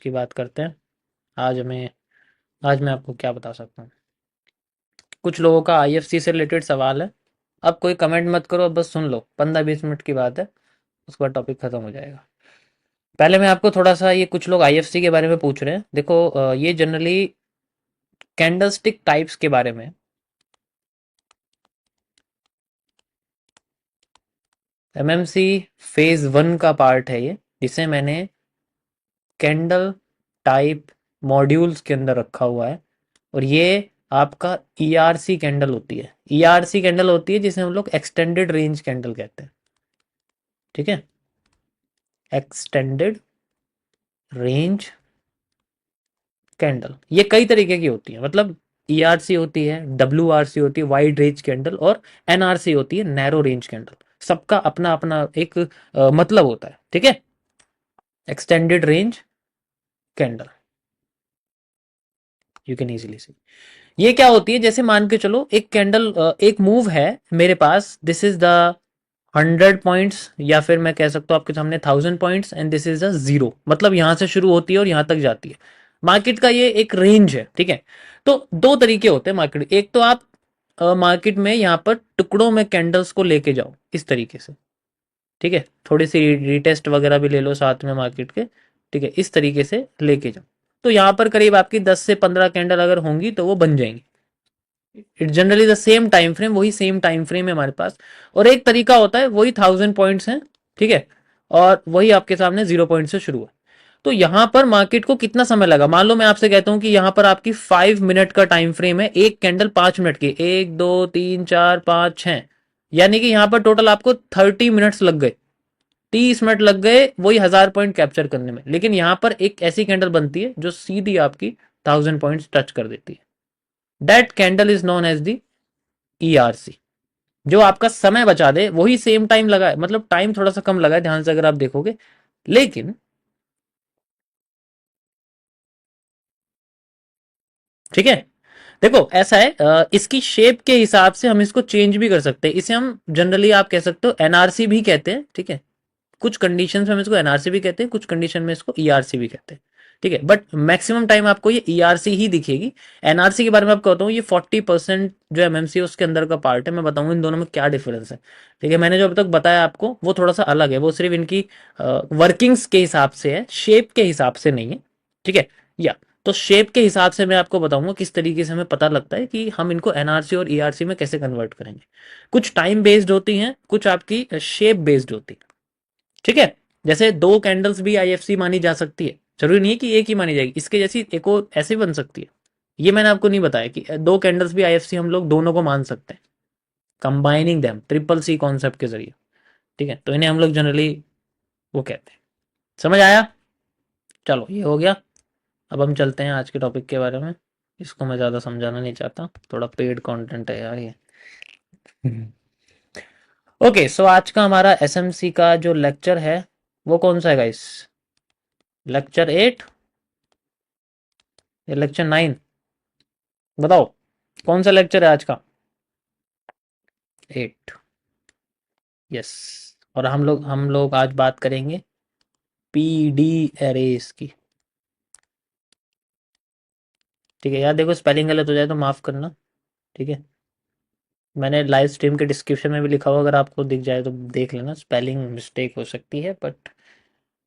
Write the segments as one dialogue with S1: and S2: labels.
S1: की बात करते हैं। आज मैं आपको क्या बता सकता हूँ। कुछ लोगों का आईएफसी से रिलेटेड सवाल है। अब कोई कमेंट मत करो, अब बस सुन लो, 15-20 मिनट की बात है, उसके बाद टॉपिक खत्म हो जाएगा। पहले मैं आपको थोड़ा सा, ये कुछ लोग आईएफसी के बारे में पूछ रहे हैं। देखो ये जनरली कैंडलस्टिक टाइप्स के बारे में, एमएमसी फेज 1 का पार्ट है ये, जिसे मैंने कैंडल टाइप मॉड्यूल्स के अंदर रखा हुआ है। और ये आपका ईआरसी कैंडल होती है। ईआरसी कैंडल होती है जिसे हम लोग एक्सटेंडेड रेंज कैंडल कहते हैं। ठीक है, एक्सटेंडेड रेंज कैंडल ये कई तरीके की होती है। मतलब ईआरसी होती है, डब्ल्यूआरसी होती है वाइड रेंज कैंडल, और एनआरसी होती है नैरो रेंज कैंडल। सबका अपना अपना एक मतलब होता है। ठीक है, extended range candle you can easily सी। ये क्या होती है, जैसे मान के चलो एक कैंडल, एक मूव है मेरे पास, दिस इज द 100 पॉइंट्स, या फिर मैं कह सकता हूँ आपके सामने 1000 points, and this is a zero. मतलब यहां से शुरू होती है और यहां तक जाती है। मार्केट का ये एक रेंज है। ठीक है, तो दो तरीके होते हैं मार्केट। एक तो आप मार्केट में यहाँ पर टुकड़ों में कैंडल्स को लेके जाओ इस तरीके से। ठीक है, थोड़ी सी रिटेस्ट वगैरह भी ले लो साथ में मार्केट के। ठीक है, इस तरीके से लेके जाओ। तो यहाँ पर करीब आपकी 10 से 15 कैंडल अगर होंगी तो वो बन जाएंगी। It generally the same time frame, वही सेम टाइम फ्रेम है हमारे पास। और एक तरीका होता है, वही 1000 पॉइंट्स है। ठीक है, और वही आपके सामने 0 पॉइंट से शुरू है। तो यहां पर मार्केट को कितना समय लगा, मान लो मैं आपसे कहता हूं कि यहां पर आपकी 5 मिनट का टाइम फ्रेम है, एक कैंडल 5 मिनट की, 1 2 3 4 5 6, यानी कि यहां पर टोटल आपको 30 मिनट्स लग गए, 30 मिनट लग गए वही 1000 पॉइंट कैप्चर करने में। लेकिन यहां पर एक ऐसी कैंडल बनती है जो सीधी आपकी 1000 पॉइंट्स टच कर देती है। That candle is known as the ERC. जो आपका समय बचा दे, वही सेम टाइम लगा है, मतलब टाइम थोड़ा सा कम लगा है ध्यान से अगर आप देखोगे, लेकिन ठीक है। देखो ऐसा है, इसकी शेप के हिसाब से हम इसको चेंज भी कर सकते हैं। इसे हम जनरली आप कह सकते हो एनआरसी भी कहते हैं। ठीक है, कुछ कंडीशन में हम इसको एनआरसी भी कहते हैं, कुछ कंडीशन में इसको ईआरसी भी कहते हैं। ठीक है, बट मैक्सिमम टाइम आपको ये ईआरसी ही दिखेगी। एनआरसी के बारे में आपको कहता हूँ, ये 40% जो एमएमसी है उसके अंदर का पार्ट है। मैं बताऊंगा इन दोनों में क्या डिफरेंस है। ठीक है, मैंने जो अब तक बताया आपको वो थोड़ा सा अलग है, वो सिर्फ इनकी वर्किंग्स के हिसाब से है, शेप के हिसाब से नहीं है। ठीक है, या तो शेप के हिसाब से मैं आपको बताऊंगा किस तरीके से हमें पता लगता है कि हम इनको एनआरसी और ईआरसी में कैसे कन्वर्ट करेंगे। कुछ टाइम बेस्ड होती हैं, कुछ आपकी शेप बेस्ड होती है। ठीक है, जैसे दो कैंडल्स भी आईएफसी मानी जा सकती है, जरूरी नहीं है कि एक ही मानी जाएगी, इसके जैसी एक और ऐसे बन सकती है। ये मैंने आपको नहीं बताया कि दो कैंडल्स भी आईएफसी हम लोग दोनों को मान सकते हैं, combining them, triple C concept के जरिए। ठीक है, तो इन्हें हम लोग जनरली वो कहते हैं। समझ आया? चलो ये हो गया। अब हम चलते हैं आज के टॉपिक के बारे में। इसको मैं ज़्यादा समझाना नहीं चाहता, थोड़ा पेड कंटेंट है यार ये। ओके, सो आज का हमारा एसएमसी का जो लेक्चर है वो कौन सा है गाइस? लेक्चर 8 या लेक्चर 9? बताओ कौन सा लेक्चर है आज का? 8। यस। और हम लोग आज बात करेंगे पीडी एरेस की। ठीक है यार, देखो स्पेलिंग गलत हो जाए तो माफ़ करना। ठीक है, मैंने लाइव स्ट्रीम के डिस्क्रिप्शन में भी लिखा हुआ, अगर आपको दिख जाए तो देख लेना। स्पेलिंग मिस्टेक हो सकती है, बट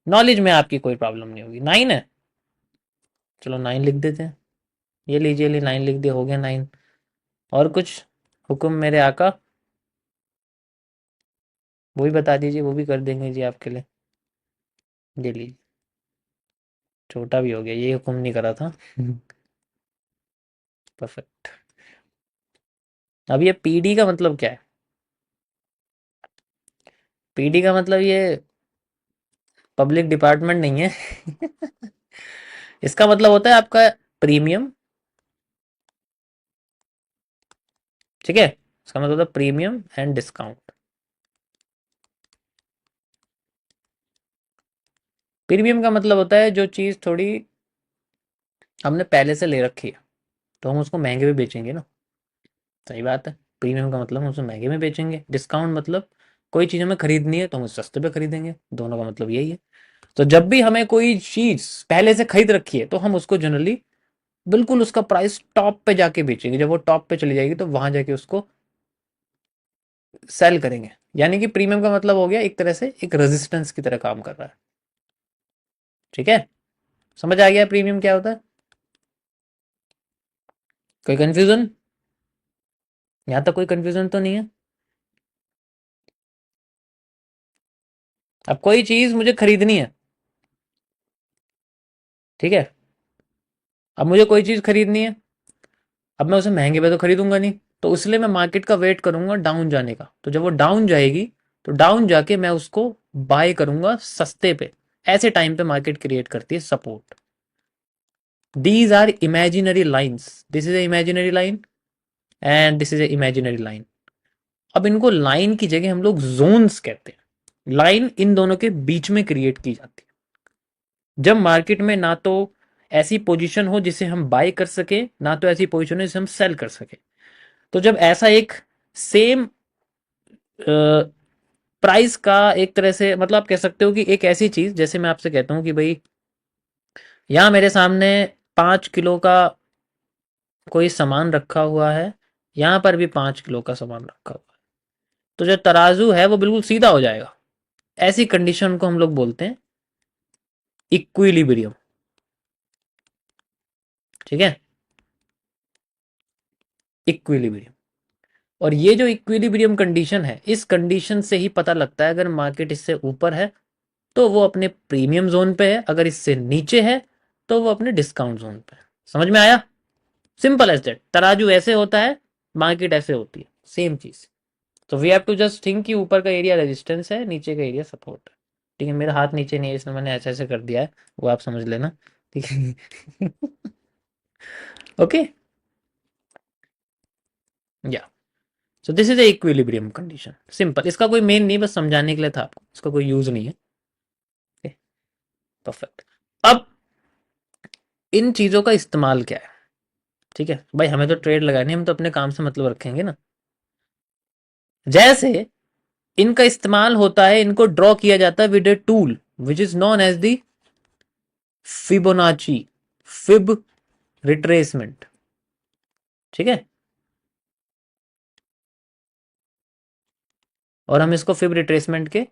S1: नॉलेज में आपकी कोई प्रॉब्लम नहीं होगी। 9 है, चलो 9 लिख देते हैं। ये लीजिए, ले 9 लिख दिया, हो गया 9। और कुछ हुक्म मेरे आका, वो भी बता दीजिए, वो भी कर देंगे जी आपके लिए। ये लीजिए, छोटा भी हो गया, ये हुक्म नहीं करा था। परफेक्ट। अब ये पीडी का मतलब क्या है? पीडी का मतलब ये पब्लिक डिपार्टमेंट नहीं है। इसका मतलब होता है आपका प्रीमियम। ठीक है, इसका मतलब होता है प्रीमियम एंड डिस्काउंट। प्रीमियम का मतलब होता है जो चीज़ थोड़ी हमने पहले से ले रखी है तो हम उसको महंगे में बेचेंगे ना। सही बात है, प्रीमियम का मतलब हम उसे महंगे में बेचेंगे। डिस्काउंट मतलब कोई चीज़ हमें खरीदनी है तो हम उसे सस्ते पे खरीदेंगे। दोनों का मतलब यही है। तो जब भी हमें कोई चीज पहले से खरीद रखी है तो हम उसको जनरली बिल्कुल उसका प्राइस टॉप पे जाके बेचेंगे, जब वो टॉप पे चली जाएगी तो वहां जाके उसको सेल करेंगे। यानी कि प्रीमियम का मतलब हो गया एक तरह से एक रेजिस्टेंस की तरह काम कर रहा है। ठीक है, समझ आ गया प्रीमियम क्या होता है? कोई कंफ्यूजन? यहां तक कोई कंफ्यूजन तो नहीं है? अब कोई चीज मुझे खरीदनी है, ठीक है, अब मुझे कोई चीज खरीदनी है, अब मैं उसे महंगे पे तो खरीदूंगा नहीं, तो इसलिए मैं मार्केट का वेट करूंगा डाउन जाने का। तो जब वो डाउन जाएगी तो डाउन जाके मैं उसको बाय करूंगा सस्ते पे। ऐसे टाइम पे मार्केट क्रिएट करती है support. These are imaginary lines, this is a imaginary line and this is a imaginary line. अब इनको लाइन की जगह हम लोग जोन्स कहते हैं। लाइन इन दोनों के बीच में क्रिएट की जाती है, जब मार्केट में ना तो ऐसी पोजीशन हो जिसे हम बाय कर सके, ना तो ऐसी पोजीशन हो जिसे हम सेल कर सके। तो जब ऐसा एक सेम प्राइस का एक तरह से मतलब आप कह सकते हो कि एक ऐसी चीज, जैसे मैं आपसे कहता हूं कि भाई यहां मेरे सामने 5 किलो का कोई सामान रखा हुआ है, यहां पर भी 5 किलो का सामान रखा हुआ है, तो जो तराजू है वो बिल्कुल सीधा हो जाएगा। ऐसी कंडीशन को हम लोग बोलते हैं इक्विलिब्रियम। ठीक है, इक्विलिब्रियम। और ये जो इक्विलिब्रियम कंडीशन है, इस कंडीशन से ही पता लगता है अगर मार्केट इससे ऊपर है तो वो अपने प्रीमियम जोन पे है, अगर इससे नीचे है तो वो अपने डिस्काउंट जोन पे है। समझ में आया? Simple as that. तराजू ऐसे होता है, मार्केट ऐसे होती है, सेम चीज। तो we have to just think कि ऊपर का एरिया रेजिस्टेंस है, नीचे का एरिया सपोर्ट है। ठीक है, मेरा हाथ नीचे नहीं है इसलिए मैंने ऐसे ऐसे कर दिया है, वो आप समझ लेना। ठीक है। ओके, या so this is A equilibrium condition. Simple, इसका कोई मेन नहीं, बस समझाने के लिए था आपको, इसका कोई यूज नहीं है। परफेक्ट। अब इन चीजों का इस्तेमाल क्या है? ठीक है भाई, हमें तो ट्रेड लगानी है, हम तो अपने काम से मतलब रखेंगे ना। जैसे इनका इस्तेमाल होता है, इनको ड्रॉ किया जाता है with a tool which is known as the Fibonacci, fib retracement. ठीक है, और हम इसको फिब रिट्रेसमेंट के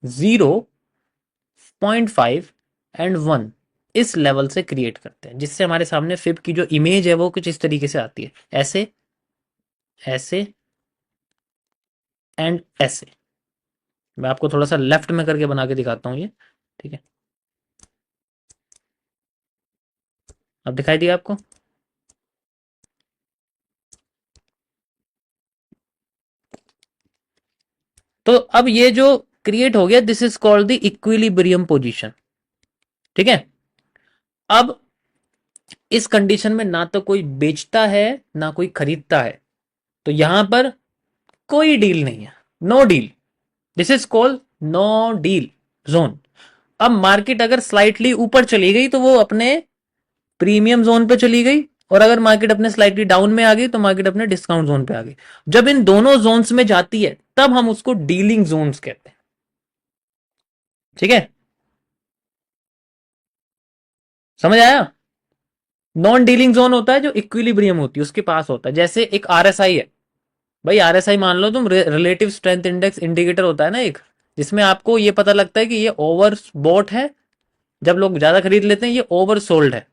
S1: 0.5 एंड 1 इस लेवल से क्रिएट करते हैं, जिससे हमारे सामने फिब की जो इमेज है वो कुछ इस तरीके से आती है, ऐसे, ऐसे एंड ऐसे। मैं आपको थोड़ा सा लेफ्ट में करके बना के दिखाता हूं ये। ठीक है, अब दिखाई दिया आपको? तो अब ये जो क्रिएट हो गया, this is called the equilibrium position. ठीक है, अब इस कंडीशन में ना तो कोई बेचता है ना कोई खरीदता है, तो यहां पर कोई डील नहीं है, no deal. This is called no deal zone. अब मार्केट अगर स्लाइटली ऊपर चली गई तो वो अपने प्रीमियम जोन पे चली गई, और अगर मार्केट अपने स्लाइटली डाउन में आ गई तो मार्केट अपने डिस्काउंट जोन पे आ गई। जब इन दोनों जोन्स में जाती है तब हम उसको डीलिंग जोन्स कहते हैं। ठीक है, समझ आया? नॉन डीलिंग जोन होता है जो इक्विलिब्रियम होती है उसके पास होता है। जैसे एक आरएसआई है, भाई आरएसआई मान लो तुम, रिलेटिव स्ट्रेंथ इंडेक्स इंडिकेटर होता है ना एक, जिसमें आपको ये पता लगता है कि ये ओवर बॉट है, जब लोग ज्यादा खरीद लेते हैं, ये ओवर सोल्ड है।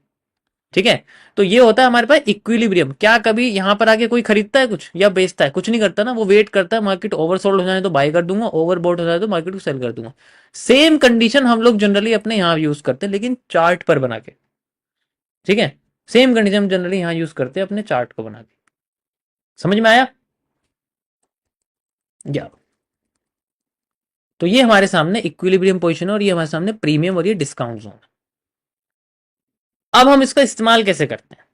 S1: ठीक है, तो ये होता है हमारे पास इक्विलिब्रियम। क्या कभी यहां पर आके कोई खरीदता है कुछ या बेचता है? कुछ नहीं करता ना, वो वेट करता है मार्केट ओवर सोल्ड हो जाए तो बाय कर दूंगा, ओवर बॉट हो जाए तो मार्केट को सेल कर दूंगा। सेम कंडीशन हम लोग जनरली अपने यहां यूज करते हैं, लेकिन चार्ट पर बना के। ठीक है, सेम कंडीशन हम जनरली यहां यूज करते हैं अपने चार्ट को बना के। समझ में आया? या तो ये हमारे सामने इक्विलिब्रियम पोजीशन है और ये हमारे सामने प्रीमियम और ये डिस्काउंट जोन है। अब हम इसका इस्तेमाल कैसे करते हैं?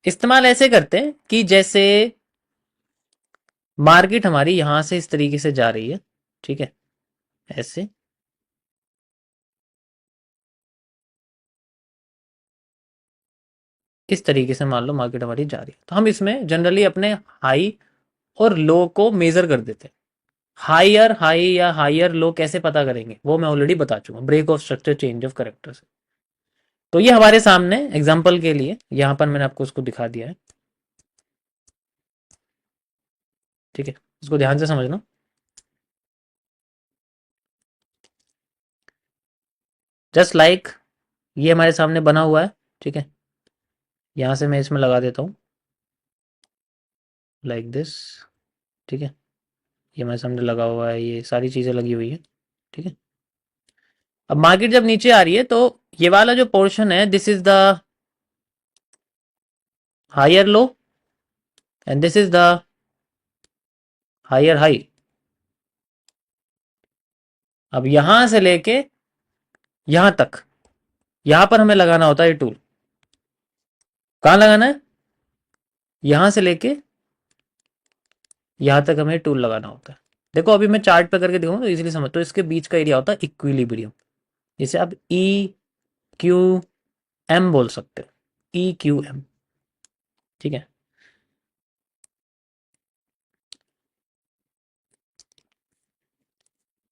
S1: इस्तेमाल ऐसे करते हैं कि जैसे मार्केट हमारी यहां से इस तरीके से जा रही है, ठीक है, ऐसे, इस तरीके से मान लो मार्केट हमारी जा रही है, तो हम इसमें जनरली अपने हाई और लो को मेजर कर देते हैं। हायर हाई या हायर लो कैसे पता करेंगे वो मैं ऑलरेडी बता चुका, break of structure, change of character से। तो ये हमारे सामने एग्जाम्पल के लिए यहां पर मैंने आपको उसको दिखा दिया है, ठीक है, इसको ध्यान से समझना। जस्ट लाइक ये हमारे सामने बना हुआ है, ठीक है, यहां से मैं इसमें लगा देता हूं लाइक दिस, ठीक है, ये हमारे सामने लगा हुआ है, ये सारी चीजें लगी हुई है, ठीक है। अब मार्केट जब नीचे आ रही है तो ये वाला जो पोर्शन है, this is the higher low and this is the higher high. अब यहां से लेके यहां तक, यहां पर हमें लगाना होता है ये टूल। कहां लगाना है? यहां से लेके यहां तक हमें टूल लगाना होता है। देखो अभी मैं चार्ट पे करके दिखाऊं तो इजीली समझ, तो इसके बीच का एरिया होता है इक्विलिब्रियम, जिसे आप ई क्यू एम बोल सकते हो, ई क्यू एम, ठीक है।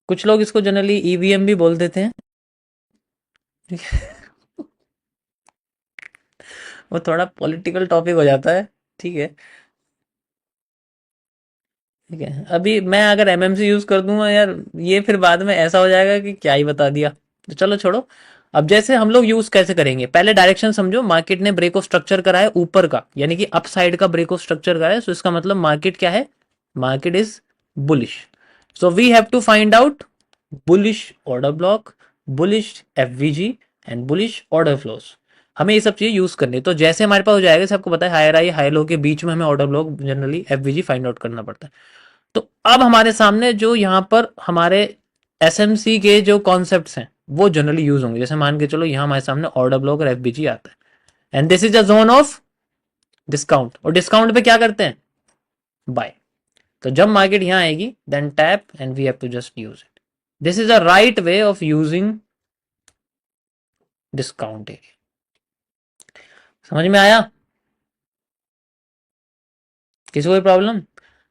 S1: कुछ लोग इसको जनरली ईवीएम भी बोल देते हैं, ठीक है। वो थोड़ा पॉलिटिकल टॉपिक हो जाता है, ठीक है, ठीक है। अभी मैं अगर एमएमसी यूज कर दूंगा यार, ये फिर बाद में ऐसा हो जाएगा कि क्या ही बता दिया, तो चलो छोड़ो। अब जैसे हम लोग यूज कैसे करेंगे, पहले डायरेक्शन समझो। मार्केट ने ब्रेक ऑफ स्ट्रक्चर करा है ऊपर का, यानी कि अप साइड का ब्रेक ऑफ स्ट्रक्चर करा है, तो इसका मतलब मार्केट क्या है? Market is bullish. So we have to find out bullish order block, bullish FVG and bullish order flows. हमें ये सब चीजें यूज करनी है। तो जैसे हमारे पास हो जाएगा, जैसे आपको पता है हायर हाई हाई लो के बीच में हमें order block generally FVG find out करना पड़ता है। तो अब हमारे सामने जो यहाँ पर हमारे एसएमसी के जो कॉन्सेप्ट्स हैं वो जनरली यूज होंगे। जैसे मान के चलो यहाँ हमारे सामने ऑर्डर ब्लॉक और एफबीजी आता है and this is the zone of discount, और डिस्काउंट पे क्या करते हैं? बाय। तो जब मार्केट यहाँ आएगी then tap and we have to just use it. This is the right way of using discount area. समझ में आया? किसी कोई प्रॉब्लम?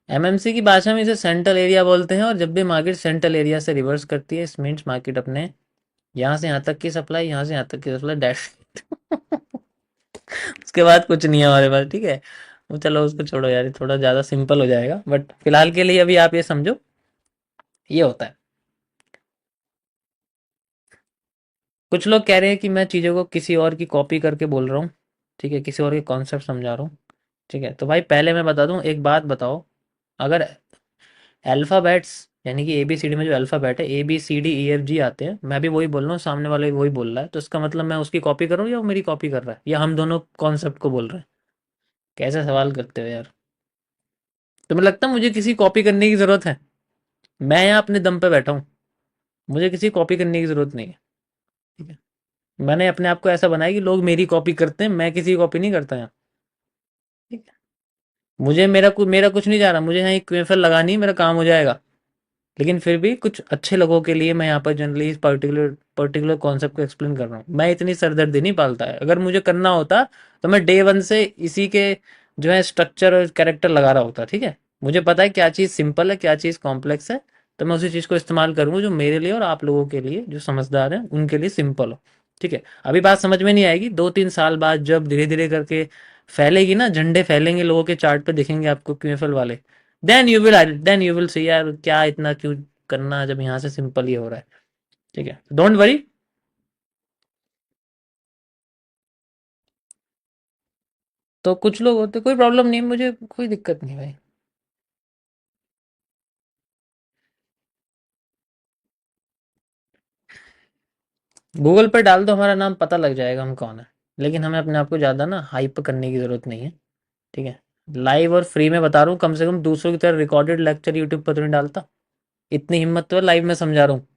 S1: एमएमसी की भाषा में इसे सेंट्रल एरिया बोलते हैं, और जब भी मार्केट सेंट्रल एरिया से रिवर्स करती है, इस मीन्स मार्केट अपने यहाँ से यहाँ तक की सप्लाई, यहाँ से यहाँ तक की सप्लाई डैश उसके बाद कुछ नहीं है हमारे पास, ठीक है। वो चलो उसको छोड़ो यार, ये थोड़ा ज़्यादा सिंपल हो जाएगा, बट फिलहाल के लिए अभी आप ये समझो ये होता है। कुछ लोग कह रहे हैं कि मैं चीज़ों को किसी और की कॉपी करके बोल रहा हूँ, ठीक है, किसी और के कॉन्सेप्ट समझा रहा हूँ, ठीक है। तो भाई पहले मैं बता दूँ एक बात, बताओ, अगर अल्फ़ाबेट्स यानी कि ए बी सी डी में जो अल्फ़ाबेट है A B C D E F G आते हैं, मैं भी वही बोल रहा हूँ, सामने वाला भी वही बोल रहा है, तो इसका मतलब मैं उसकी कॉपी करूँ या वो मेरी कॉपी कर रहा है, या हम दोनों कॉन्सेप्ट को बोल रहे हैं? कैसे सवाल करते हो यार? तुम्हें लगता है मुझे किसी कॉपी करने की ज़रूरत है? मैं यहाँ अपने दम पे बैठा हूँ, मुझे किसी कॉपी करने की ज़रूरत नहीं है, ठीक है। मैंने अपने आप को ऐसा बनाया कि लोग मेरी कॉपी करते हैं, मैं किसी की कॉपी नहीं करता यहाँ, ठीक है। मुझे मेरा कुछ नहीं जा रहा, मुझे यहाँ एक क्वेफल लगानी है, मेरा काम हो जाएगा। लेकिन फिर भी कुछ अच्छे लोगों के लिए मैं यहाँ पर जनरली इस पर्टिकुलर कॉन्सेप्ट को एक्सप्लेन कर रहा हूँ। मैं इतनी सरदर्दी नहीं पालता है, अगर मुझे करना होता तो मैं डे वन से इसी के जो है स्ट्रक्चर और कैरेक्टर लगा रहा होता, ठीक है। मुझे पता है क्या चीज़ सिंपल है, क्या चीज़ कॉम्प्लेक्स है, तो मैं उसी चीज़ को इस्तेमाल करूंगा जो मेरे लिए और आप लोगों के लिए जो समझदार हैं उनके लिए सिंपल हो, ठीक है। अभी बात समझ में नहीं आएगी, 2-3 साल बाद जब धीरे धीरे करके फैलेगी ना, झंडे फैलेंगे लोगों के, चार्ट पे दिखेंगे आपको क्यूएफएल वाले, देन यू विल सी यार क्या इतना क्यों करना जब यहाँ से सिंपल ही हो रहा है, ठीक है। Don't worry. तो कुछ लोग होते, कोई प्रॉब्लम नहीं, मुझे कोई दिक्कत नहीं भाई। गूगल पे डाल दो हमारा नाम, पता लग जाएगा हम कौन है। लेकिन हमें अपने आप को ज़्यादा ना हाइप करने की ज़रूरत नहीं है, ठीक है। लाइव और फ्री में बता रहा हूँ, कम से कम दूसरों की तरह रिकॉर्डेड लेक्चर यूट्यूब पर तो नहीं डालता। इतनी हिम्मत तो है, लाइव में समझा रहा हूँ।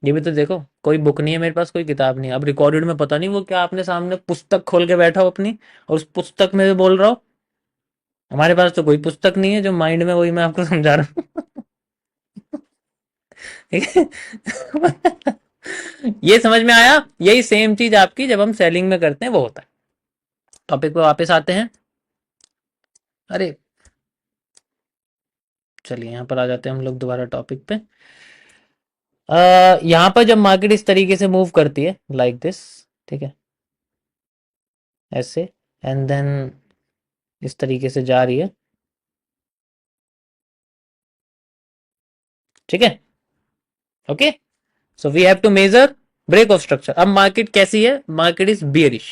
S1: ये भी तो देखो, कोई बुक नहीं है मेरे पास, कोई किताब नहीं है। अब रिकॉर्डेड में पता नहीं वो क्या आपने सामने पुस्तक खोल के बैठा हो अपनी, और उस पुस्तक में बोल रहा हो। हमारे पास तो कोई पुस्तक नहीं है, जो माइंड में वही मैं आपको समझा रहा हूँ। ठीक है। ये समझ में आया? यही सेम चीज आपकी जब हम सेलिंग में करते हैं वो होता है। टॉपिक पे वापस आते हैं। अरे चलिए यहाँ पर आ जाते हैं हम लोग दोबारा टॉपिक पे। यहाँ पर जब मार्केट इस तरीके से मूव करती है लाइक दिस, ठीक है, ऐसे, एंड देन इस तरीके से जा रही है, ठीक है, okay. So we have to major break of structure. अब मार्केट कैसी है? Market is bearish.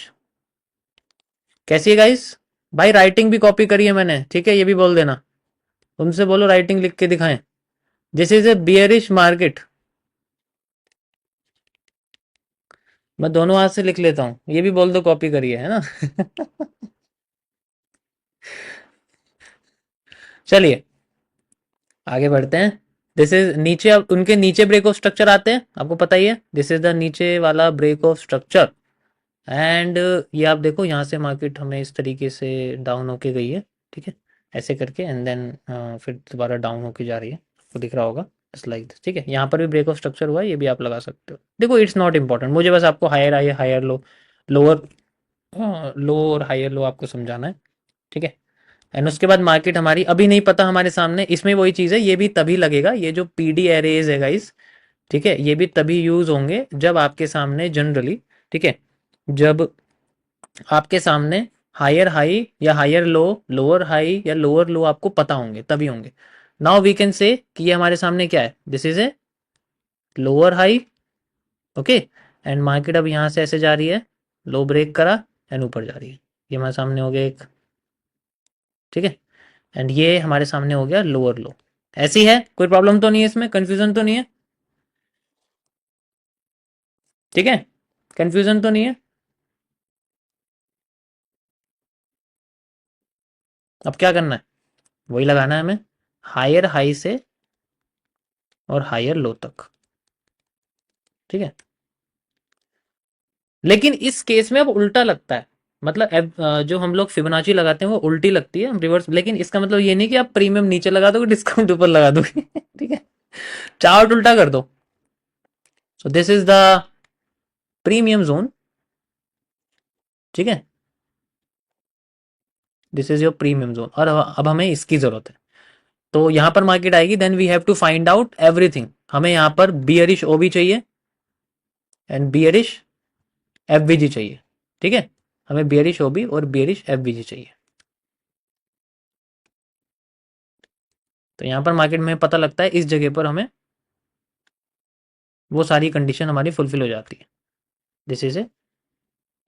S1: कैसी है गाइस? भाई राइटिंग भी कॉपी करी है मैंने, ठीक है, ये भी बोल देना। उनसे बोलो राइटिंग लिख के दिखाएं। This is A bearish market. मैं दोनों हाथ से लिख लेता हूँ, ये भी बोल दो कॉपी करी है ना। चलिए आगे बढ़ते हैं। दिस इज नीचे, अब उनके नीचे ब्रेक ऑफ स्ट्रक्चर आते हैं, आपको पता ही है, दिस इज द नीचे वाला ब्रेक ऑफ स्ट्रक्चर। एंड ये आप देखो यहाँ से मार्केट हमें इस तरीके से डाउन होके गई है, ठीक है, ऐसे करके, एंड देन फिर दोबारा डाउन होके जा रही है, आपको दिख रहा होगा, जस्ट लाइक दिस, ठीक है। यहाँ पर भी ब्रेक ऑफ स्ट्रक्चर हुआ है, ये भी आप लगा सकते हो। देखो इट्स नॉट इंपॉर्टेंट, मुझे बस आपको higher higher higher low, lower low और हायर लो आपको समझाना है, ठीक है। एंड उसके बाद मार्केट हमारी अभी नहीं पता हमारे सामने, इसमें वही चीज़ है, ये भी तभी लगेगा, ये जो पीडी एरेज है गाइस, ठीक है, ये भी तभी यूज होंगे जब आपके सामने जनरली, ठीक है, जब आपके सामने हायर हाई या हायर लो, लोअर हाई या लोअर लो आपको पता होंगे, तभी होंगे। नाउ वी कैन से कि ये हमारे सामने क्या है, this is a lower high, okay. And market अब यहाँ से ऐसे जा रही है, लो ब्रेक करा एंड ऊपर जा रही है, ये हमारे सामने हो गया एक, ठीक है। एंड ये हमारे सामने हो गया लोअर लो। ऐसी है, कोई प्रॉब्लम तो नहीं है इसमें, कंफ्यूजन तो नहीं है, ठीक है, कंफ्यूजन तो नहीं है। अब क्या करना है, वही लगाना है हमें, हायर हाई से और हायर लो तक, ठीक है। लेकिन इस केस में अब उल्टा लगता है, मतलब जो हम लोग फिबोनाची लगाते हैं वो उल्टी लगती है, रिवर्स। लेकिन इसका मतलब ये नहीं कि आप प्रीमियम नीचे लगा दोगे, डिस्काउंट ऊपर लगा दोगे। ठीक है, चार्ट उल्टा कर दो। So this is the premium zone, ठीक है, this is your premium zone, और अब हमें इसकी जरूरत है। तो यहां पर मार्केट आएगी, then we have to find out everything. हमें यहां पर बियरिश ओबी चाहिए एंड बियरिश एफवीजी चाहिए, ठीक है, हमें बियरिश ओबी और बियरिश एफवीजी चाहिए। तो यहां पर मार्केट में पता लगता है, इस जगह पर हमें वो सारी कंडीशन हमारी फुलफिल हो जाती है। This is a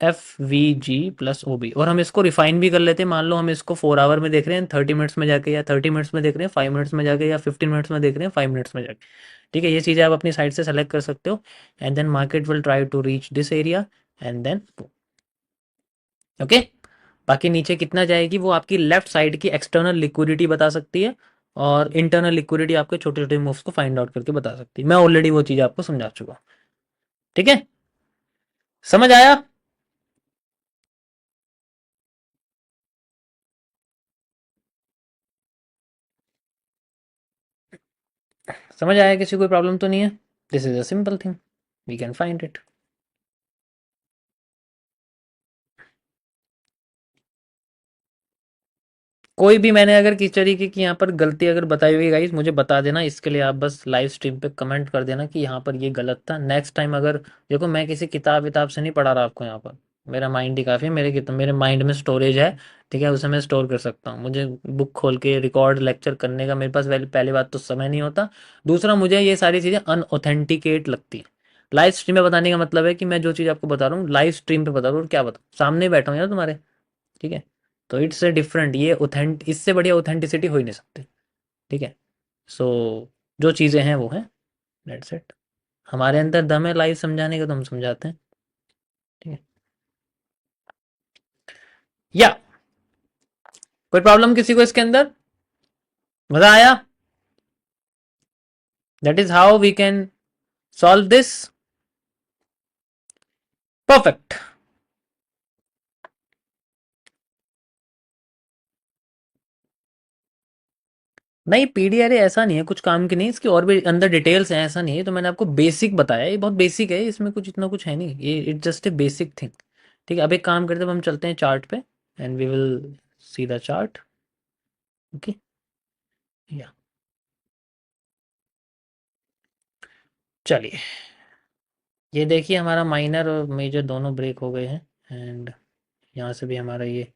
S1: F V G plus O B, और हम इसको रिफाइन भी कर लेते हैं। मान लो हम इसको 4 आवर में देख रहे हैं 30 मिनट्स में जाके, या 30 मिनट्स में देख रहे हैं 5 मिनट्स में जाके, या 15 मिनट्स में देख रहे हैं 5 मिनट्स में जाके, ठीक है। ये चीज़ें आप अपनी साइड से सेलेक्ट कर सकते हो। And then market will try to reach this area and then okay. बाकी नीचे कितना जाएगी वो आपकी लेफ्ट साइड की एक्सटर्नल लिक्विडिटी बता सकती है, और इंटरनल लिक्विडिटी आपके छोटे छोटे मूव्स को फाइंड आउट करके बता सकती है। मैं ऑलरेडी वो चीज़ आपको समझा चुका हूँ, ठीक है, समझ आया? समझ आया? किसी कोई प्रॉब्लम तो नहीं है? This is a simple thing, we can find it. कोई भी मैंने अगर किस तरीके की यहाँ पर गलती अगर बताई हुई गाइस, मुझे बता देना। इसके लिए आप बस लाइव स्ट्रीम पे कमेंट कर देना कि यहाँ पर ये गलत था। नेक्स्ट टाइम अगर, देखो मैं किसी किताब विताब से नहीं पढ़ा रहा आपको, यहाँ पर मेरा माइंड ही काफ़ी है, मेरे किताब मेरे माइंड में स्टोरेज है, ठीक है, उसे मैं स्टोर कर सकता हूँ। मुझे बुक खोल के रिकॉर्ड लेक्चर करने का मेरे पास पहली बात तो समय नहीं होता, दूसरा मुझे ये सारी चीज़ें अनऑथेंटिकेट लगती है। लाइव स्ट्रीम में बताने का मतलब है कि मैं जो चीज़ आपको बता रहा हूँ लाइव स्ट्रीम पे बता रहा हूँ, और क्या बताऊँ, सामने बैठा हूँ यार तुम्हारे, ठीक है। तो इट्स ए डिफरेंट, ये ऑथेंट इससे बढ़िया ऑथेंटिसिटी हो ही नहीं सकती, ठीक है। सो जो चीज़ें हैं वो हैं, दैट्स इट। हमारे अंदर दम है लाइव समझाने का, तो हम समझाते हैं, ठीक है। या कोई प्रॉब्लम किसी को इसके अंदर? मजा आया? That is how we can solve this. Perfect. नहीं पीडीआर ऐसा नहीं है, कुछ काम की नहीं, इसकी और भी अंदर डिटेल्स हैं, ऐसा नहीं है। तो मैंने आपको बेसिक बताया, ये बहुत बेसिक है, इसमें कुछ इतना कुछ है नहीं, ये it's just a basic thing, ठीक है। अब एक काम करते हैं, अब हम चलते हैं चार्ट पे and we will see the chart, okay. या चलिए, ये देखिए हमारा माइनर और मेजर दोनों ब्रेक हो गए हैं एंड यहाँ से भी हमारा ये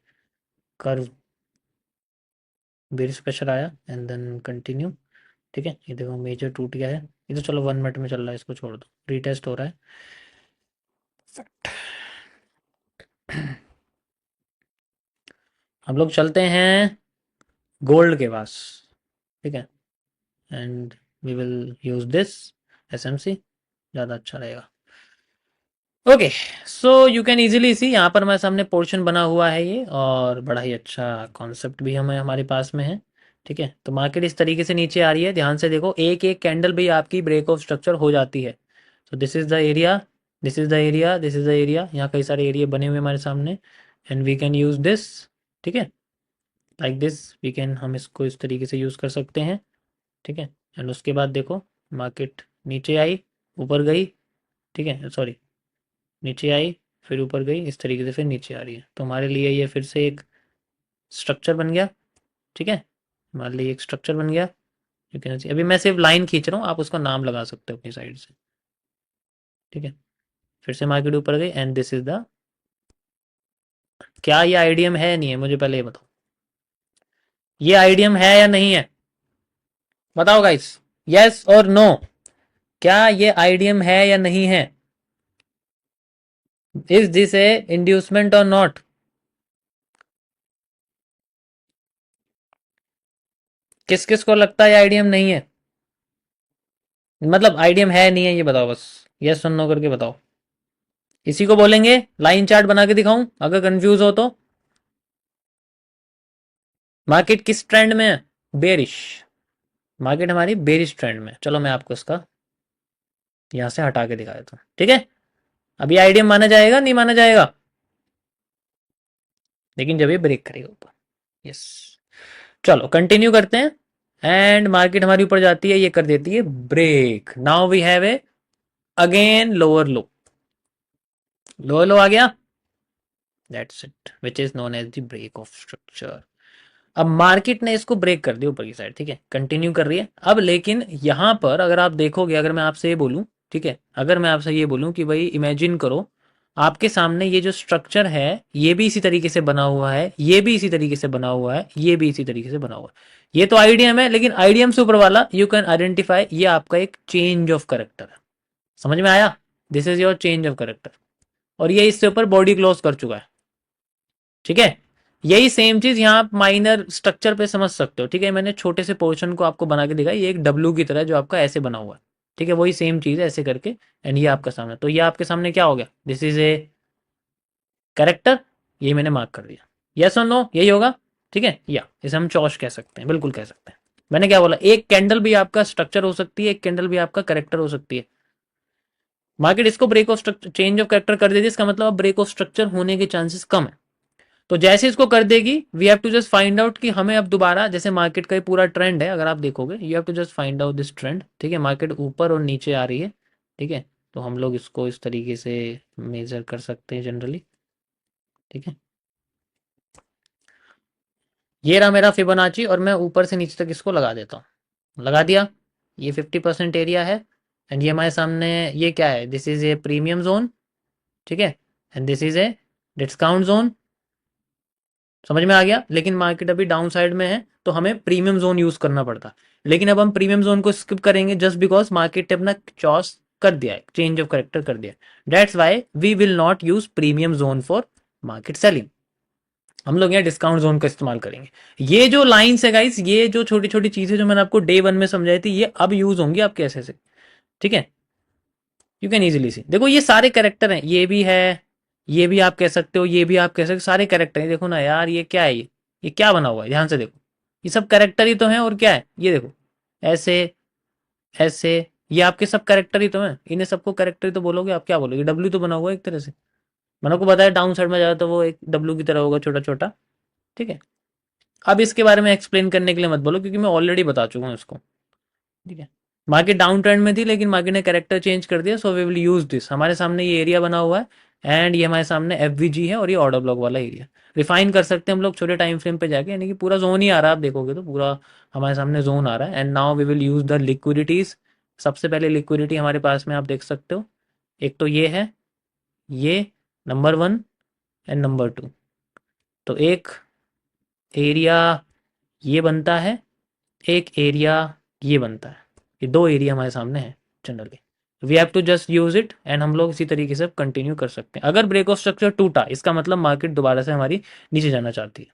S1: कर्व बेरिस प्रेशर आया एंड देन कंटिन्यू। ठीक है, ये देखो मेजर टूट गया है, ये तो चलो 1 मिनट में चल रहा है, इसको छोड़ दो, रीटेस्ट हो रहा है। हम लोग चलते हैं गोल्ड के पास। ठीक है, and we will use this SMC, ज़्यादा अच्छा रहेगा। Okay, so you can easily see, यहाँ पर हमारे सामने पोर्शन बना हुआ है ये, और बड़ा ही अच्छा कॉन्सेप्ट भी हमें हमारे पास में है। ठीक है, तो मार्केट इस तरीके से नीचे आ रही है, ध्यान से देखो, एक एक कैंडल भी आपकी ब्रेक ऑफ स्ट्रक्चर हो जाती है। तो this is the area, this is the area, this is the area, यहाँ कई सारे एरिया बने हुए हमारे सामने and we can use this. ठीक है, लाइक दिस वी कैन, हम इसको इस तरीके से यूज़ कर सकते हैं। ठीक है, एंड उसके बाद देखो मार्केट नीचे आई, ऊपर गई। ठीक है, सॉरी, नीचे आई फिर ऊपर गई, इस तरीके से फिर नीचे आ रही है, तो हमारे लिए ये फिर से एक स्ट्रक्चर बन गया। ठीक है, हमारे लिए एक स्ट्रक्चर बन गया। यू कैन सी, अभी मैं सिर्फ लाइन खींच रहा हूँ, आप उसका नाम लगा सकते हो अपनी साइड से। ठीक है, फिर से मार्केट ऊपर गई एंड दिस इज द, क्या ये आईडीएम है नहीं है, मुझे पहले ये बताओ, ये आईडीएम है या नहीं है, बताओ गाइस, यस और नो, क्या ये आईडीएम है या नहीं है, इज दिस ए इंड्यूसमेंट और नॉट। किस किस को लगता है आईडीएम नहीं है, मतलब आईडीएम है नहीं है, ये बताओ बस, यस और नो करके बताओ। इसी को बोलेंगे लाइन चार्ट बना के दिखाऊं अगर कंफ्यूज हो तो। मार्केट किस ट्रेंड में है, बेरिश, मार्केट हमारी बेरिश ट्रेंड में। चलो मैं आपको इसका यहां से हटा के दिखा देता हूं। ठीक है, अभी आईडीएम माना जाएगा नहीं माना जाएगा, लेकिन जब ये ब्रेक करेगा ऊपर। यस, चलो कंटिन्यू करते हैं एंड मार्केट हमारी ऊपर जाती है, ये कर देती है break. Now we have a again lower low, lower low आ गया, that's it, which is known as the break of structure. अब मार्केट ने इसको ब्रेक कर दिया ऊपर की साइड। ठीक है, कंटिन्यू कर रही है अब, लेकिन यहां पर अगर आप देखोगे, अगर मैं आपसे ये बोलूं, ठीक है, अगर मैं आपसे ये बोलूं कि भाई इमेजिन करो आपके सामने ये जो स्ट्रक्चर है ये भी इसी तरीके से बना हुआ है, ये भी इसी तरीके से बना हुआ है, ये भी इसी तरीके से बना हुआ है, ये तो आईडीएम है, लेकिन आईडीएम से ऊपर वाला यू कैन आइडेंटिफाई, ये आपका एक चेंज ऑफ करेक्टर है। समझ में आया, this is your change of character, और ये इससे ऊपर बॉडी क्लोज कर चुका है। ठीक है, यही सेम चीज यहाँ आप माइनर स्ट्रक्चर पे समझ सकते हो। ठीक है, मैंने छोटे से पोर्शन को आपको बना के दिखाया, ये एक डब्लू की तरह जो आपका ऐसे बना हुआ है। ठीक है, वही सेम चीज है ऐसे करके, एंड ये आपका सामने, तो ये आपके सामने क्या हो गया, दिस इज ए कैरेक्टर, ये मैंने मार्क कर दिया, यस और नो यही होगा। ठीक है, या इसे हम चौश कह सकते हैं, बिल्कुल कह सकते हैं। मैंने क्या बोला, एक कैंडल भी आपका स्ट्रक्चर हो सकती है, एक कैंडल भी आपका करेक्टर हो सकती है। मार्केट इसको break of structure, change of character कर देती है, इसका मतलब ब्रेक ऑफ स्ट्रक्चर होने के चांसेस कम है। तो जैसे इसको कर देगी, we have to just find out कि हमें अब दोबारा, जैसे मार्केट का ये पूरा ट्रेंड है अगर आप देखोगे, you have to just find out this trend. ठीक है, मार्केट ऊपर और नीचे आ रही है। ठीक है, तो हम लोग इसको इस तरीके से मेजर कर सकते हैं जनरली। ठीक है, ये रहा मेरा फिबोनाची, और मैं ऊपर से नीचे तक इसको लगा देता हूँ, लगा दिया, ये 50% एरिया है एंड ये हमारे सामने, ये क्या है, this is A premium zone. ठीक है, and this is a discount zone, समझ में आ गया। लेकिन मार्केट अभी डाउन साइड में है, तो हमें प्रीमियम जोन यूज करना पड़ता, लेकिन अब हम प्रीमियम जोन को स्किप करेंगे जस्ट बिकॉज मार्केट ने अपना चॉइस कर दिया है, चेंज ऑफ करेक्टर कर दिया, that's why we will not use premium zone for market selling. हम लोग यहाँ डिस्काउंट जोन का इस्तेमाल करेंगे। ये जो लाइन्स है गाइस, ये जो छोटी छोटी चीजें जो मैंने आपको डे 1 में समझाई थी, ये अब यूज होंगी आपके ऐसे से। ठीक है, यू कैन इजीली सी, देखो ये सारे कैरेक्टर हैं, ये भी है, ये भी आप कह सकते हो, ये भी आप कह सकते हो, सारे कैरेक्टर हैं। देखो ना यार, ये क्या है, ये क्या बना हुआ है, ध्यान से देखो, ये सब कैरेक्टर ही तो हैं, और क्या है, ये देखो ऐसे ऐसे, ये आपके सब कैरेक्टर ही तो हैं, इन्हें सबको कैरेक्टर ही तो बोलोगे, आप क्या बोलोगे, डब्ल्यू तो बना हुआ है एक तरह से। मैंने आपको बताया डाउन साइड में जाए तो वो एक डब्ल्यू की तरह होगा, छोटा छोटा। ठीक है, अब इसके बारे में एक्सप्लेन करने के लिए मत बोलो, क्योंकि मैं ऑलरेडी बता चुका हूँ इसको। ठीक है, मार्केट डाउन ट्रेंड में थी, लेकिन मार्केट ने कैरेक्टर चेंज कर दिया, so we will use this. हमारे सामने ये एरिया बना हुआ है एंड ये हमारे सामने एफवीजी है, और ये ऑर्डर ब्लॉक वाला एरिया रिफाइन कर सकते हैं हम लोग छोटे टाइम फ्रेम पे जाके, यानी कि पूरा जोन ही आ रहा है, आप देखोगे तो पूरा हमारे सामने जोन आ रहा है। And now we will use the liquidities सबसे पहले लिक्विडिटी हमारे पास में आप देख सकते हो, एक तो ये है, ये नंबर 1 एंड नंबर 2। तो एक एरिया ये बनता है, एक एरिया ये बनता है, ये 2 एरिया हमारे सामने है generally. We have to just use it and हम लोग इसी तरीके से कंटिन्यू कर सकते हैं। अगर ब्रेक ऑफ स्ट्रक्चर टूटा, इसका मतलब मार्केट दोबारा से हमारी नीचे जाना चाहती है।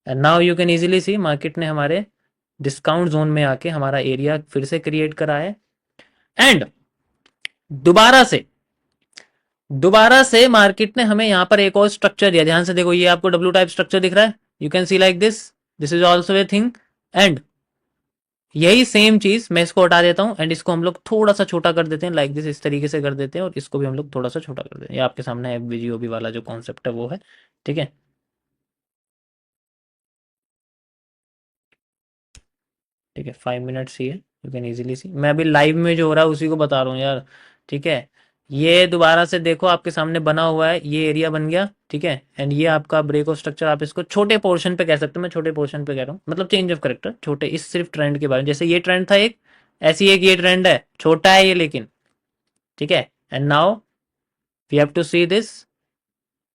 S1: And now you can easily C market ने हमारे डिस्काउंट जोन में आके हमारा एरिया फिर से क्रिएट करा है। एंड दोबारा से मार्केट ने हमें यहाँ पर एक और स्ट्रक्चर दिया। ध्यान से देखो, ये आपको डब्ल्यू टाइप स्ट्रक्चर दिख रहा है, you can see like this, this is also a thing. And यही सेम चीज मैं इसको हटा देता हूँ एंड इसको हम लोग थोड़ा सा छोटा कर देते हैं, लाइक दिस, इस तरीके से कर देते हैं, और इसको भी हम लोग थोड़ा सा छोटा कर देते हैं। ये आपके सामने एफबीजीओबी वाला जो कॉन्सेप्ट है वो है, ठीक है। ठीक है, 5 मिनट्स ही है, यू कैन इजीली सी। मैं अभी लाइव में जो हो रहा है उसी को बता रहा हूँ यार, ठीक है। ये दोबारा से देखो आपके सामने बना हुआ है, ये एरिया बन गया, ठीक है। एंड ये आपका ब्रेक ऑफ स्ट्रक्चर, आप इसको छोटे पोर्शन पे कह सकते हो, मैं छोटे पोर्शन पे कह रहा हूँ, मतलब चेंज ऑफ करेक्टर छोटे, इस सिर्फ ट्रेंड के बारे में। जैसे ये ट्रेंड था एक, ऐसी एक ये ट्रेंड है, छोटा है ये लेकिन, ठीक है। And now we have to see this,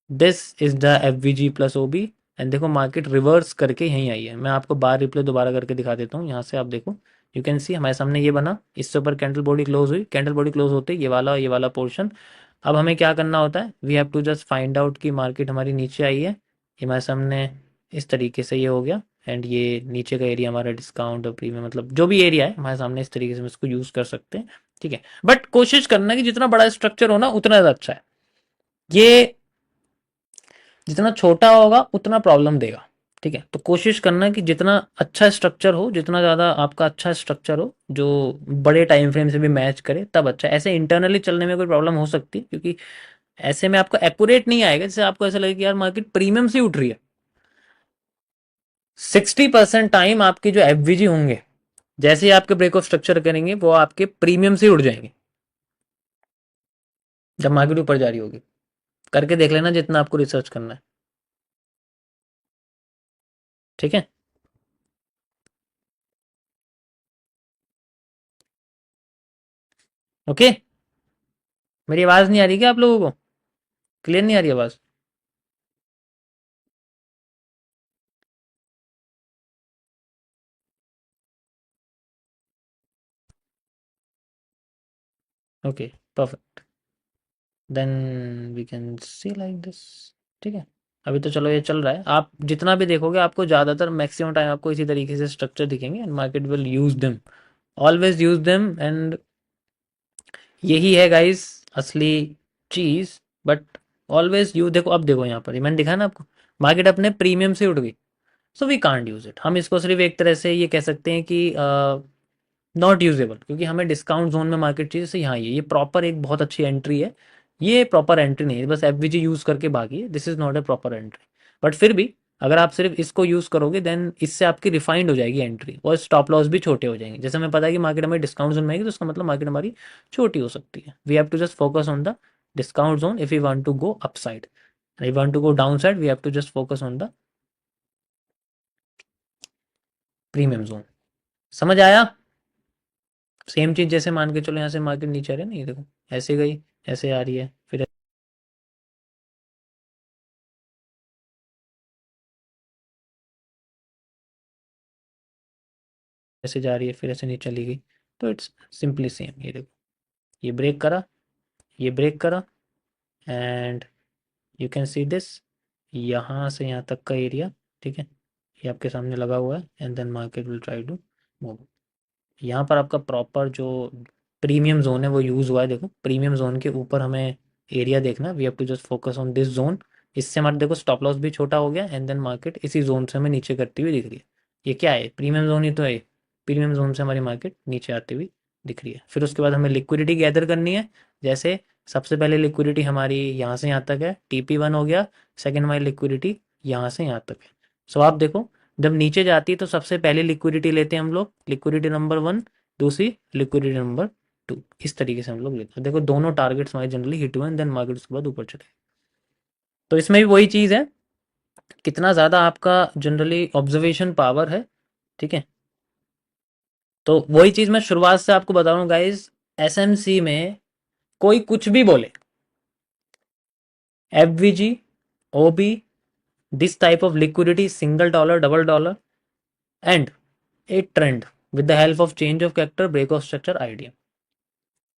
S1: this is the F V G plus O B. And देखो मार्केट रिवर्स करके यहीं आई है। मैं आपको बार रिप्ले दोबारा करके दिखा देता हूँ, यहाँ से आप देखो, यू कैन सी हमारे सामने ये बना, इससे ऊपर कैंडल बॉडी क्लोज हुई, कैंडल बॉडी क्लोज होते ये वाला पोर्शन। अब हमें क्या करना होता है, we have to just find out कि मार्केट हमारी नीचे आई है, ये हमारे सामने इस तरीके से ये हो गया। एंड ये नीचे का एरिया हमारा डिस्काउंट और प्रीमियम, मतलब जो भी एरिया है हमारे सामने, इस तरीके से हम इसको यूज कर सकते हैं, ठीक है। बट कोशिश करना कि जितना बड़ा स्ट्रक्चर हो ना उतना ज़्यादा अच्छा है। ये जितना छोटा होगा उतना प्रॉब्लम देगा, ठीक है। तो कोशिश करना कि जितना अच्छा स्ट्रक्चर हो, जितना ज़्यादा आपका अच्छा स्ट्रक्चर हो जो बड़े टाइम फ्रेम से भी मैच करे, तब अच्छा है। ऐसे इंटरनली चलने में कोई प्रॉब्लम हो सकती है, क्योंकि ऐसे में आपको एक्यूरेट नहीं आएगा। जैसे आपको ऐसा लगे कि यार मार्केट प्रीमियम से उठ रही है, 60% टाइम आपके जो एफवीजी होंगे, जैसे ही आपके ब्रेक ऑफ स्ट्रक्चर करेंगे, वो आपके प्रीमियम से उड़ जाएंगे जब मार्केट ऊपर जा रही होगी। करके देख लेना जितना आपको रिसर्च करना है, ठीक है। ओके, मेरी आवाज़ नहीं आ रही क्या आप लोगों को? क्लियर नहीं आ रही आवाज़? Okay, perfect, then we can see like this, ठीक है। अभी तो चलो ये चल रहा है, आप जितना भी देखोगे आपको ज़्यादातर मैक्सिमम टाइम आपको इसी तरीके से स्ट्रक्चर दिखेंगे, and market will use them, always use them. And यही है गाइस असली चीज़। बट ऑलवेज यू देखो, अब देखो यहाँ पर मैंने दिखा ना आपको, मार्केट अपने प्रीमियम से उठ गई, so we can't use it. हम इसको सिर्फ एक तरह से ये कह सकते हैं कि नॉट यूजेबल, क्योंकि हमें डिस्काउंट जोन में मार्केट चाहिए। से यहाँ ये प्रॉपर एक बहुत अच्छी एंट्री है, ये प्रॉपर एंट्री नहीं है, बस एफवीजी यूज करके भागी है, this is not a proper entry. But फिर भी अगर आप सिर्फ इसको यूज करोगे, देन इससे आपकी रिफाइंड हो जाएगी एंट्री, और स्टॉप लॉस भी छोटे हो जाएंगे। जैसे हमें पता है कि मार्केट हमें डिस्काउंट जोन में आएगी, तो उसका मतलब मार्केट हमारी छोटी हो सकती है। We have to just focus on the discount zone if you want to go up side, if you want to go down side we have to just focus on the premium zone. समझ आया? Same चीज जैसे मान के चलो यहाँ से market नीचे आ रही है ना, ये देखो ऐसे गई, ऐसे आ रही है, फिर ऐसे जा रही है, फिर ऐसे नीचे चली गई। तो इट्स सिंपली सेम। ये देखो, ये ब्रेक करा, ये ब्रेक करा, and you can see this, यहाँ से यहाँ तक का एरिया, ठीक है, ये आपके सामने लगा हुआ है। And then market will try to move. यहाँ पर आपका प्रॉपर जो प्रीमियम जोन है वो यूज़ हुआ है। देखो प्रीमियम जोन के ऊपर हमें एरिया देखना, we have to just focus on this zone. इससे हमारा देखो स्टॉप लॉस भी छोटा हो गया, एंड देन मार्केट इसी जोन से हमें नीचे करती हुई दिख रही है। ये क्या है? प्रीमियम जोन ही तो है। प्रीमियम जोन से हमारी मार्केट नीचे आती हुई दिख रही है। फिर उसके बाद हमें लिक्विडिटी गैदर करनी है। जैसे सबसे पहले लिक्विडिटी हमारी यहाँ से यहाँ तक है, TP1 हो गया। सेकेंड हमारी लिक्विडिटी यहाँ से यहाँ तक है। सो आप देखो, जब नीचे जाती है तो सबसे पहले लिक्विडिटी लेते हैं हम लोग, लिक्विडिटी नंबर 1, दूसरी लिक्विडिटी नंबर 2, इस तरीके से हम लोग लेते हैं। देखो दोनों टारगेट्स हमारे जनरली हिट हुए, देन मार्केट उसके बाद ऊपर चले। तो इसमें भी वही चीज़ है, कितना ज़्यादा आपका जनरली ऑब्जर्वेशन पावर है, ठीक है। तो वही चीज़ मैं शुरुआत से आपको बता रहा हूँ गाइज, एसएमसी में कोई कुछ भी बोले, FVG, OB, this type of liquidity, single dollar, double dollar, and a trend with the help of change of character, break of structure, idea.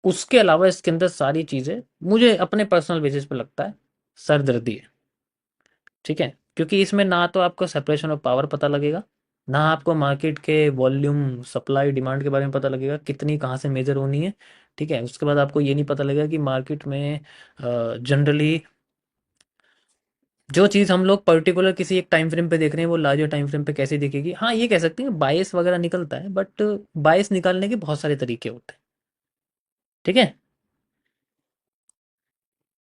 S1: उसके अलावा इसके अंदर सारी चीजें मुझे अपने पर्सनल बेसिस पे लगता है सरदर्दी है। ठीक है, क्योंकि इसमें ना तो आपको सेपरेशन ऑफ पावर पता लगेगा, ना आपको मार्केट के वॉल्यूम, सप्लाई, डिमांड के बारे में पता लगेगा, कितनी कहाँ से मेजर होनी है। ठीक है, उसके बाद आपको ये नहीं पता लगेगा कि मार्केट में जनरली जो चीज़ हम लोग पर्टिकुलर किसी एक टाइम फ्रेम पे देख रहे हैं वो लार्जर टाइम फ्रेम पे कैसे दिखेगी। हाँ, ये कह सकते हैं बायस वगैरह निकलता है, बट बायस निकालने के बहुत सारे तरीके होते हैं। ठीक है।